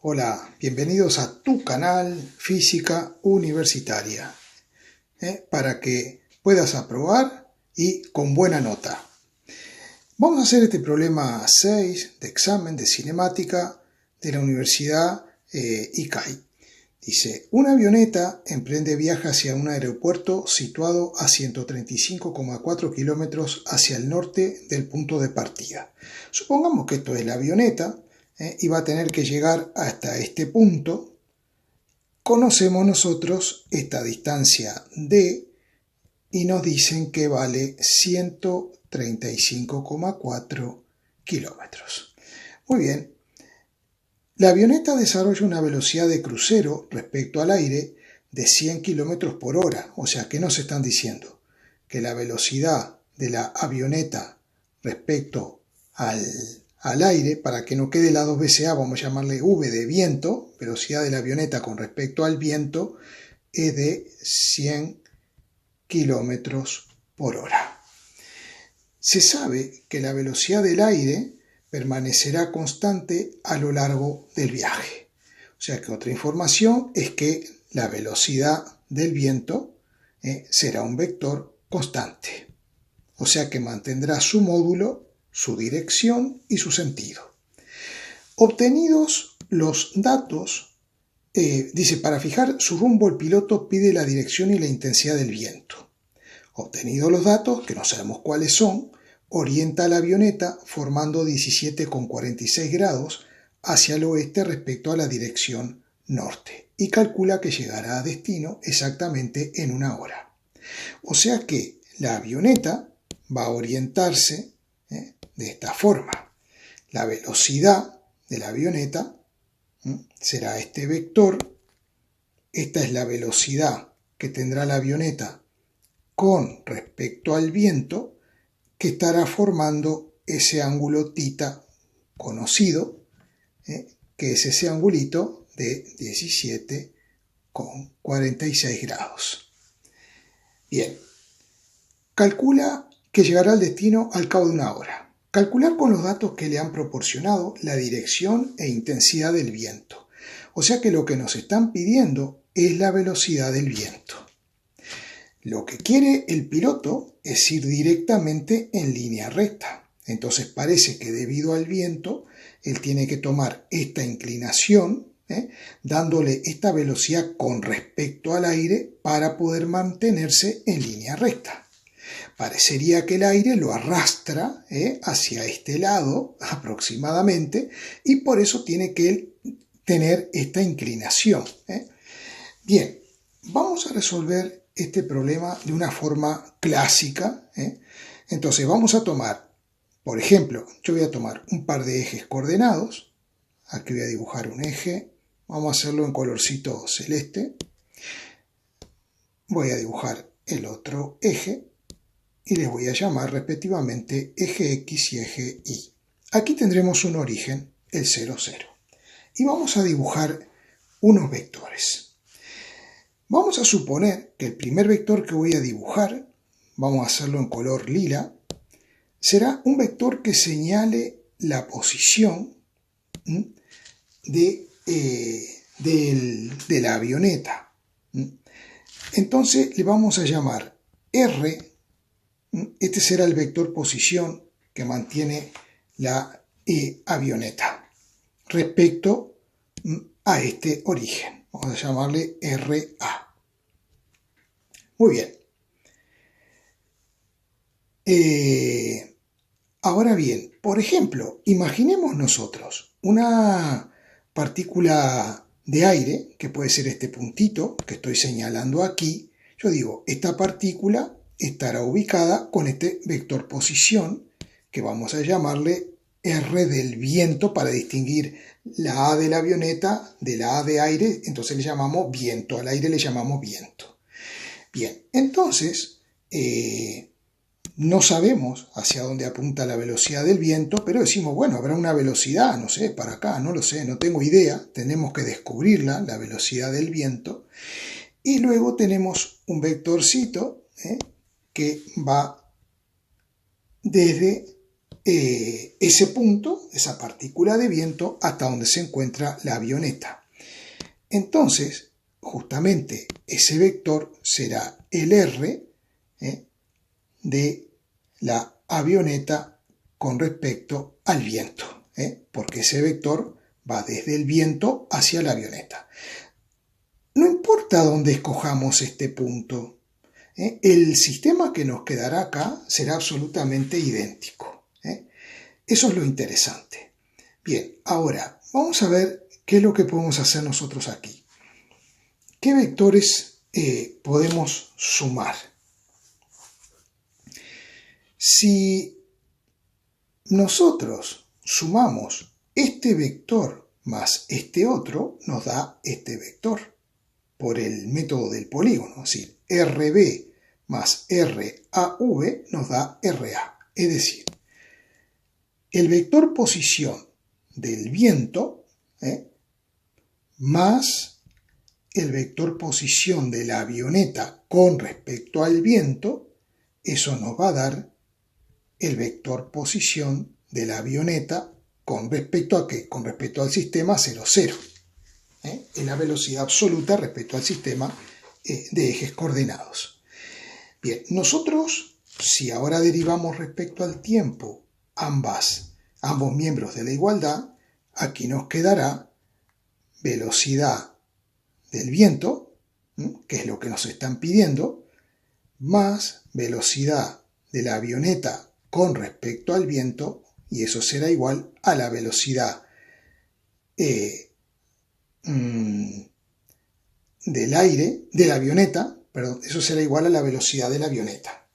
Hola, bienvenidos a tu canal Física Universitaria, para que puedas aprobar y con buena nota. Vamos a hacer este problema 6 de examen de cinemática de la Universidad ICAI. Dice, una avioneta emprende viaje hacia un aeropuerto situado a 135,4 kilómetros hacia el norte del punto de partida. Supongamos que esto es la avioneta, y va a tener que llegar hasta este punto. Conocemos nosotros esta distancia D y nos dicen que vale 135,4 kilómetros. Muy bien. La avioneta desarrolla una velocidad de crucero respecto al aire de 100 kilómetros por hora. O sea, ¿qué nos están diciendo? Que la velocidad de la avioneta respecto al aire, para que no quede la 2 veces A, vamos a llamarle V de viento, velocidad de la avioneta con respecto al viento, es de 100 kilómetros por hora. Se sabe que la velocidad del aire permanecerá constante a lo largo del viaje. O sea que otra información es que la velocidad del viento será un vector constante. O sea que mantendrá su módulo, su dirección y su sentido. Obtenidos los datos, dice, para fijar su rumbo el piloto pide la dirección y la intensidad del viento. Obtenidos los datos, que no sabemos cuáles son, orienta la avioneta formando 17,46 grados hacia el oeste respecto a la dirección norte y calcula que llegará a destino exactamente en 1 hora. O sea que la avioneta va a orientarse de esta forma. La velocidad de la avioneta será este vector. Esta es la velocidad que tendrá la avioneta con respecto al viento, que estará formando ese ángulo θ conocido, que es ese angulito de 17,46 grados. Bien, calcula que llegará al destino al cabo de 1 hora. Calcular con los datos que le han proporcionado la dirección e intensidad del viento. O sea que lo que nos están pidiendo es la velocidad del viento. Lo que quiere el piloto es ir directamente en línea recta. Entonces parece que debido al viento, él tiene que tomar esta inclinación, dándole esta velocidad con respecto al aire para poder mantenerse en línea recta. Parecería que el aire lo arrastra hacia este lado aproximadamente y por eso tiene que tener esta inclinación. Bien, vamos a resolver este problema de una forma clásica. Entonces vamos a tomar, por ejemplo, yo voy a tomar un par de ejes coordenados. Aquí voy a dibujar un eje. Vamos a hacerlo en colorcito celeste. Voy a dibujar el otro eje y les voy a llamar respectivamente eje X y eje Y. Aquí tendremos un origen, el 0, 0. Y vamos a dibujar unos vectores. Vamos a suponer que el primer vector que voy a dibujar, vamos a hacerlo en color lila, será un vector que señale la posición de la avioneta. Entonces le vamos a llamar R. Este será el vector posición que mantiene la avioneta respecto a este origen. Vamos a llamarle RA. Muy bien. Ahora bien, por ejemplo, imaginemos nosotros una partícula de aire, que puede ser este puntito que estoy señalando aquí. Yo digo, esta partícula estará ubicada con este vector posición, que vamos a llamarle R del viento para distinguir la A de la avioneta de la A de aire, entonces le llamamos viento, al aire le llamamos viento. Bien, entonces no sabemos hacia dónde apunta la velocidad del viento, pero decimos, bueno, habrá una velocidad, no sé, para acá, no lo sé, no tengo idea, tenemos que descubrirla, la velocidad del viento, y luego tenemos un vectorcito que va desde ese punto, esa partícula de viento, hasta donde se encuentra la avioneta. Entonces, justamente ese vector será el R de la avioneta con respecto al viento, porque ese vector va desde el viento hacia la avioneta. No importa dónde escojamos este punto, el sistema que nos quedará acá será absolutamente idéntico. Eso es lo interesante. Bien, ahora vamos a ver qué es lo que podemos hacer nosotros aquí. ¿Qué vectores podemos sumar? Si nosotros sumamos este vector más este otro, nos da este vector por el método del polígono, es decir, RB más RAV nos da RA. Es decir, el vector posición del viento más el vector posición de la avioneta con respecto al viento, eso nos va a dar el vector posición de la avioneta con respecto a ¿qué? Con respecto al sistema 0, 0. Es la velocidad absoluta respecto al sistema de ejes coordenados. Bien, nosotros, si ahora derivamos respecto al tiempo ambos miembros de la igualdad, aquí nos quedará velocidad del viento, que es lo que nos están pidiendo, más velocidad de la avioneta con respecto al viento, y eso será igual a la velocidad de la avioneta, perdón, eso será igual a la velocidad de la avioneta.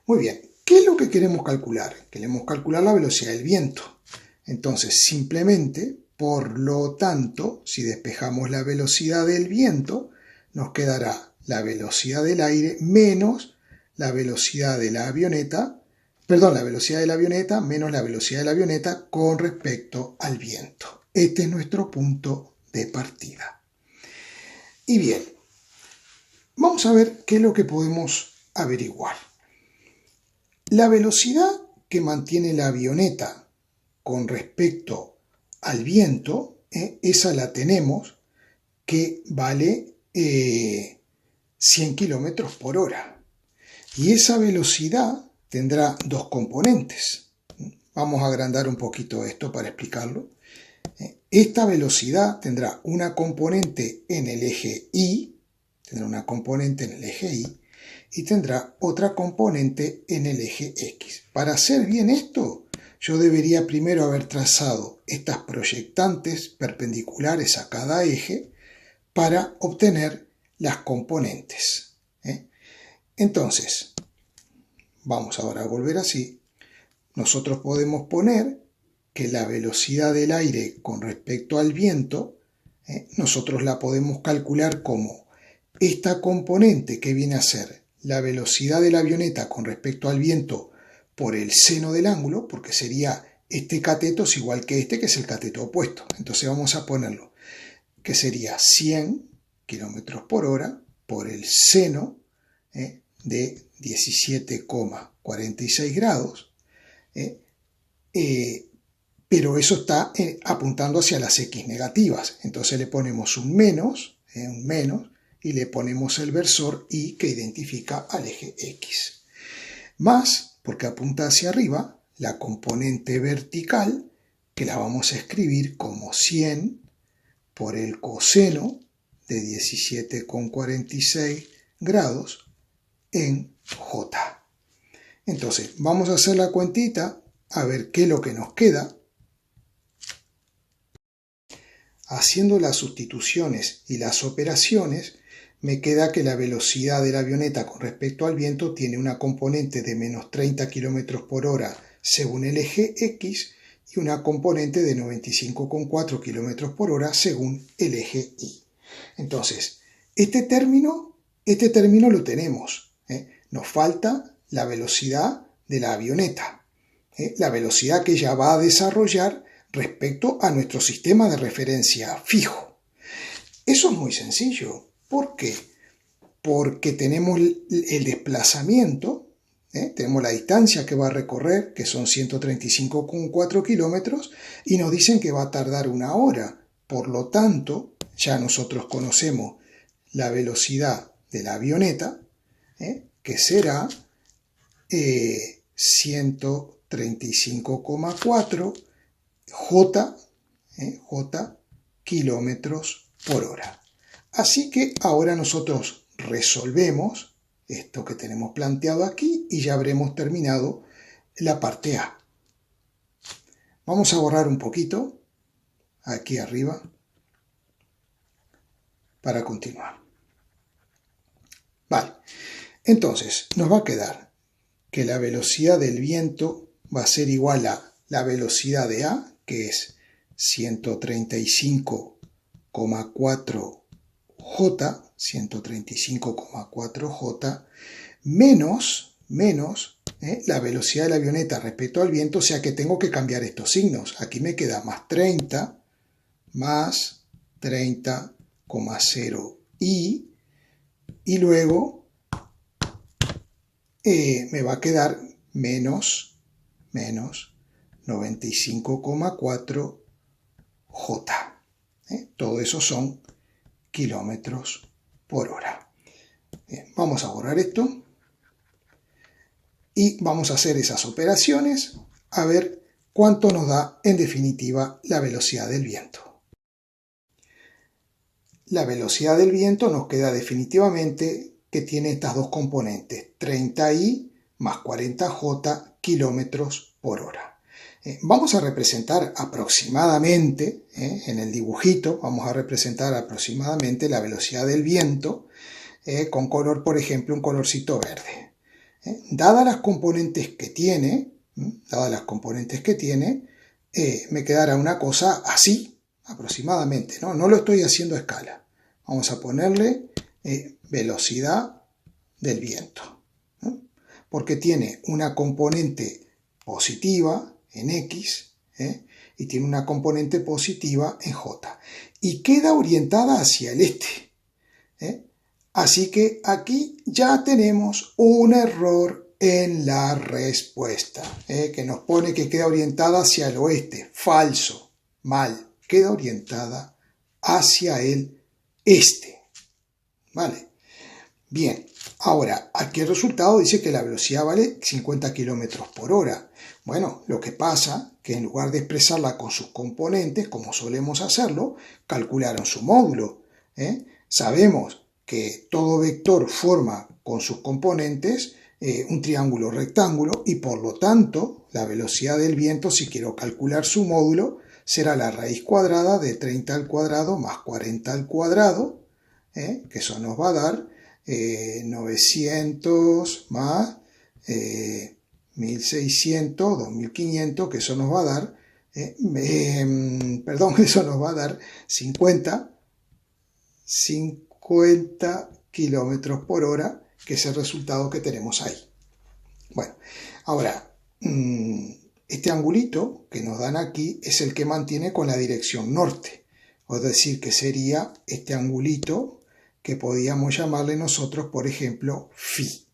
Muy bien, ¿qué es lo que queremos calcular? Queremos calcular la velocidad del viento. Entonces, simplemente, por lo tanto, si despejamos la velocidad del viento, nos quedará la velocidad del aire menos la velocidad de la avioneta, perdón, la velocidad de la avioneta menos la velocidad de la avioneta con respecto al viento. Este es nuestro punto de partida. Y bien, vamos a ver qué es lo que podemos averiguar. La velocidad que mantiene la avioneta con respecto al viento, esa la tenemos, que vale 100 km por hora. Y esa velocidad tendrá dos componentes. Vamos a agrandar un poquito esto para explicarlo. Esta velocidad tendrá una componente en el eje Y, y tendrá otra componente en el eje X. Para hacer bien esto, yo debería primero haber trazado estas proyectantes perpendiculares a cada eje para obtener las componentes. Entonces, vamos ahora a volver así. Nosotros podemos poner que la velocidad del aire con respecto al viento, nosotros la podemos calcular como esta componente que viene a ser la velocidad de la avioneta con respecto al viento por el seno del ángulo, porque sería este cateto es igual que este, que es el cateto opuesto. Entonces vamos a ponerlo, que sería 100 km por hora por el seno de 17,46 grados, pero eso está apuntando hacia las X negativas. Entonces le ponemos un menos, y le ponemos el versor Y que identifica al eje X. Más, porque apunta hacia arriba, la componente vertical, que la vamos a escribir como 100 por el coseno de 17,46 grados en J. Entonces, vamos a hacer la cuentita a ver qué es lo que nos queda. Haciendo las sustituciones y las operaciones, me queda que la velocidad de la avioneta con respecto al viento tiene una componente de menos 30 km por hora según el eje X y una componente de 95,4 km por hora según el eje Y. Entonces, este término lo tenemos. Nos falta la velocidad de la avioneta, la velocidad que ella va a desarrollar respecto a nuestro sistema de referencia fijo. Eso es muy sencillo. ¿Por qué? Porque tenemos el desplazamiento Tenemos la distancia que va a recorrer, que son 135,4 kilómetros, y nos dicen que va a tardar 1 hora. Por lo tanto, ya nosotros conocemos la velocidad de la avioneta, que será 135,4 J kilómetros por hora. Así que ahora nosotros resolvemos esto que tenemos planteado aquí y ya habremos terminado la parte A. Vamos a borrar un poquito aquí arriba para continuar. Vale, entonces nos va a quedar que la velocidad del viento va a ser igual a la velocidad de A, que es 135,4 J, 135,4 J, menos la velocidad de la avioneta respecto al viento, o sea que tengo que cambiar estos signos. Aquí me queda más 30, más 30,0 y luego me va a quedar menos 95,4 J. Todo eso son kilómetros por hora. Bien, vamos a borrar esto y vamos a hacer esas operaciones a ver cuánto nos da en definitiva la velocidad del viento. La velocidad del viento nos queda definitivamente que tiene estas dos componentes, 30i más 40j kilómetros por hora. Vamos a representar aproximadamente, en el dibujito, vamos a representar aproximadamente la velocidad del viento con color, por ejemplo, un colorcito verde. Dadas las componentes que tiene, me quedará una cosa así, aproximadamente, ¿no? No lo estoy haciendo a escala. Vamos a ponerle velocidad del viento, ¿no? Porque tiene una componente positiva en X, y tiene una componente positiva en J, y queda orientada hacia el este. Así que aquí ya tenemos un error en la respuesta, que nos pone que queda orientada hacia el oeste. Falso, mal, queda orientada hacia el este. ¿Vale? Bien, ahora, aquí el resultado dice que la velocidad vale 50 kilómetros por hora. Bueno, lo que pasa que en lugar de expresarla con sus componentes, como solemos hacerlo, calcularon su módulo. Sabemos que todo vector forma con sus componentes un triángulo rectángulo y por lo tanto la velocidad del viento, si quiero calcular su módulo, será la raíz cuadrada de 30 al cuadrado más 40 al cuadrado, que eso nos va a dar 900 más 1600, 2500, que eso nos va a dar, eso nos va a dar 50 kilómetros por hora, que es el resultado que tenemos ahí. Bueno, ahora, este angulito que nos dan aquí es el que mantiene con la dirección norte, es decir, que sería este angulito que podíamos llamarle nosotros, por ejemplo, phi.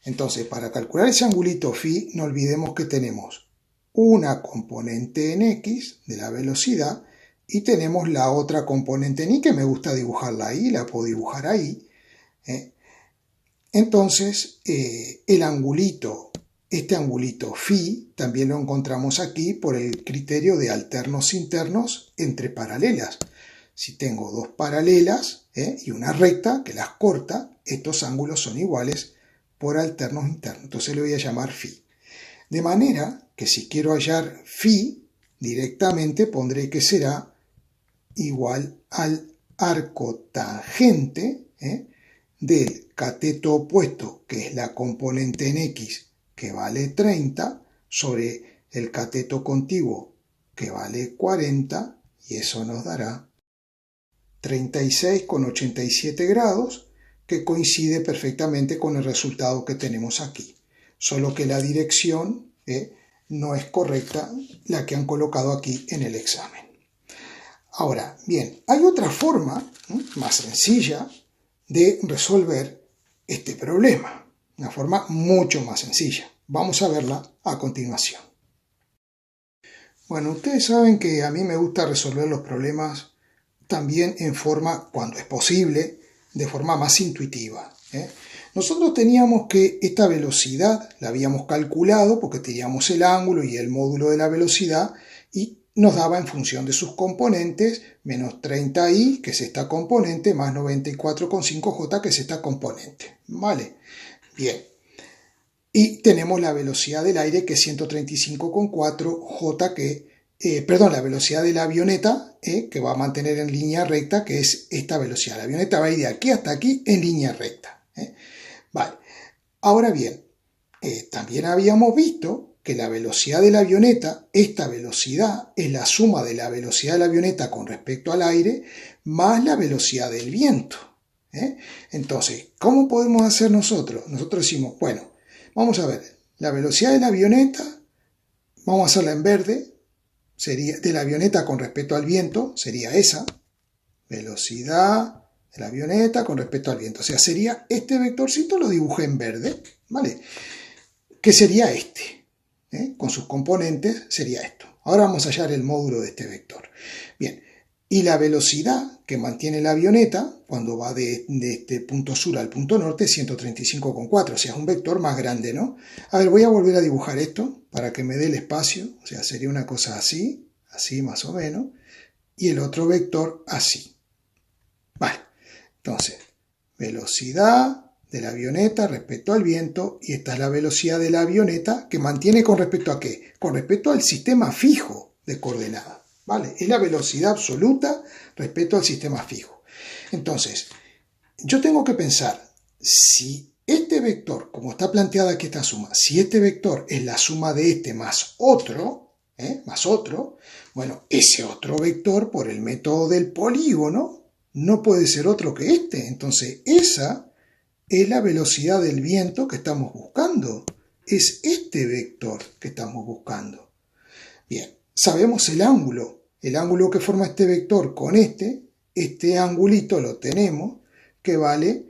Entonces, para calcular ese angulito phi, no olvidemos que tenemos una componente en X de la velocidad y tenemos la otra componente en Y, que me gusta dibujarla ahí, la puedo dibujar ahí. Entonces, este angulito phi, también lo encontramos aquí por el criterio de alternos internos entre paralelas. Si tengo dos paralelas y una recta que las corta, estos ángulos son iguales por alternos internos. Entonces le voy a llamar phi. De manera que si quiero hallar phi, directamente pondré que será igual al arco tangente del cateto opuesto, que es la componente en X, que vale 30, sobre el cateto contiguo, que vale 40, y eso nos dará 36,87 grados, que coincide perfectamente con el resultado que tenemos aquí. Solo que la dirección no es correcta, la que han colocado aquí en el examen. Ahora, bien, hay otra forma más sencilla de resolver este problema. Una forma mucho más sencilla. Vamos a verla a continuación. Bueno, ustedes saben que a mí me gusta resolver los problemas también en forma, cuando es posible, de forma más intuitiva. Nosotros teníamos que esta velocidad la habíamos calculado porque teníamos el ángulo y el módulo de la velocidad y nos daba en función de sus componentes menos 30i, que es esta componente, más 94,5j, que es esta componente. ¿Vale? Bien. Y tenemos la velocidad del aire, que es 135,4j, la velocidad de la avioneta, que va a mantener en línea recta, que es esta velocidad. La avioneta va a ir de aquí hasta aquí en línea recta. Vale. Ahora bien, también habíamos visto que la velocidad de la avioneta, esta velocidad es la suma de la velocidad de la avioneta con respecto al aire más la velocidad del viento. Entonces, ¿cómo podemos hacer nosotros? Nosotros decimos, bueno, vamos a ver, la velocidad de la avioneta, vamos a hacerla en verde, sería de la avioneta con respecto al viento, sería esa, velocidad de la avioneta con respecto al viento. O sea, sería este vectorcito, lo dibujé en verde, ¿vale? Que sería este, con sus componentes sería esto. Ahora vamos a hallar el módulo de este vector. Bien, y la velocidad que mantiene la avioneta cuando va de este punto sur al punto norte es 135,4, o sea, es un vector más grande, ¿no? A ver, voy a volver a dibujar esto para que me dé el espacio, o sea, sería una cosa así, así más o menos, y el otro vector así. Vale, entonces, velocidad de la avioneta respecto al viento, y esta es la velocidad de la avioneta que mantiene con respecto a ¿qué? Con respecto al sistema fijo de coordenadas, ¿vale? Es la velocidad absoluta respecto al sistema fijo. Entonces, yo tengo que pensar, si este vector, como está planteada aquí esta suma, si este vector es la suma de este más otro, bueno, ese otro vector por el método del polígono no puede ser otro que este. Entonces, esa es la velocidad del viento que estamos buscando. Es este vector que estamos buscando. Bien, sabemos el ángulo que forma este vector con este angulito lo tenemos, que vale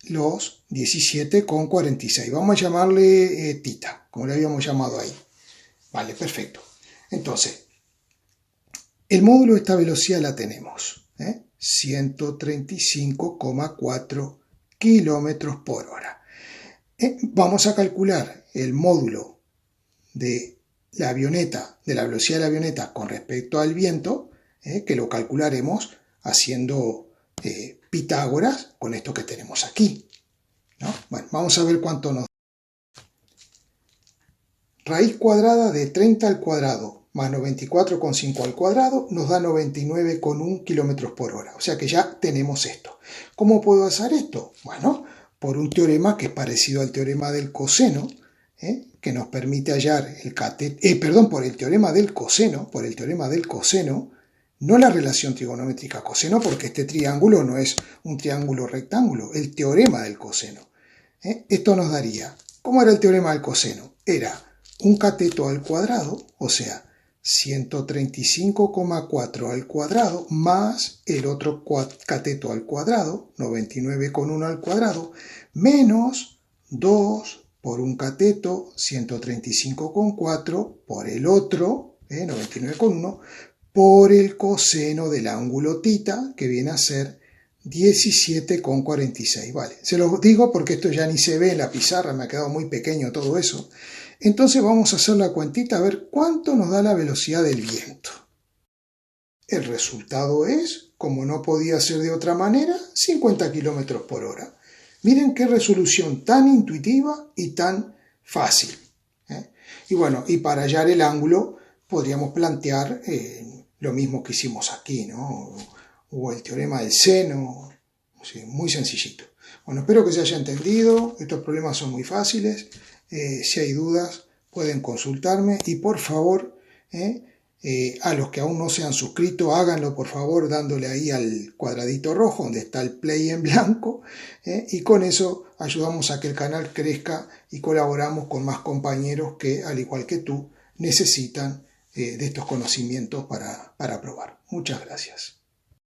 los 17,46. Vamos a llamarle tita, como le habíamos llamado ahí. Vale, perfecto. Entonces, el módulo de esta velocidad la tenemos, 135,4 kilómetros por hora. Vamos a calcular el módulo de la avioneta, de la velocidad de la avioneta con respecto al viento, que lo calcularemos haciendo Pitágoras con esto que tenemos aquí, ¿no? Bueno, vamos a ver cuánto nos da. Raíz cuadrada de 30 al cuadrado más 94,5 al cuadrado nos da 99,1 kilómetros por hora. O sea que ya tenemos esto. ¿Cómo puedo hacer esto? Bueno, por un teorema que es parecido al teorema del coseno, que nos permite hallar el cateto, por el teorema del coseno, no la relación trigonométrica coseno, porque este triángulo no es un triángulo rectángulo, el teorema del coseno. Esto nos daría, ¿cómo era el teorema del coseno? Era un cateto al cuadrado, o sea, 135,4 al cuadrado más el otro cateto al cuadrado, 99,1 al cuadrado, menos 2 por un cateto, 135,4 por el otro, 99,1, por el coseno del ángulo tita, que viene a ser 17,46. Vale, se los digo porque esto ya ni se ve en la pizarra, me ha quedado muy pequeño todo eso. Entonces vamos a hacer la cuentita a ver cuánto nos da la velocidad del viento. El resultado es, como no podía ser de otra manera, 50 kilómetros por hora. Miren qué resolución tan intuitiva y tan fácil. Y bueno, y para hallar el ángulo podríamos plantear lo mismo que hicimos aquí, ¿no? O el teorema del seno, sí, muy sencillito. Bueno, espero que se haya entendido. Estos problemas son muy fáciles. Si hay dudas, pueden consultarme. Y por favor, a los que aún no se han suscrito, háganlo por favor dándole ahí al cuadradito rojo donde está el play en blanco. Y con eso ayudamos a que el canal crezca y colaboramos con más compañeros que, al igual que tú, necesitan de estos conocimientos para probar. Muchas gracias.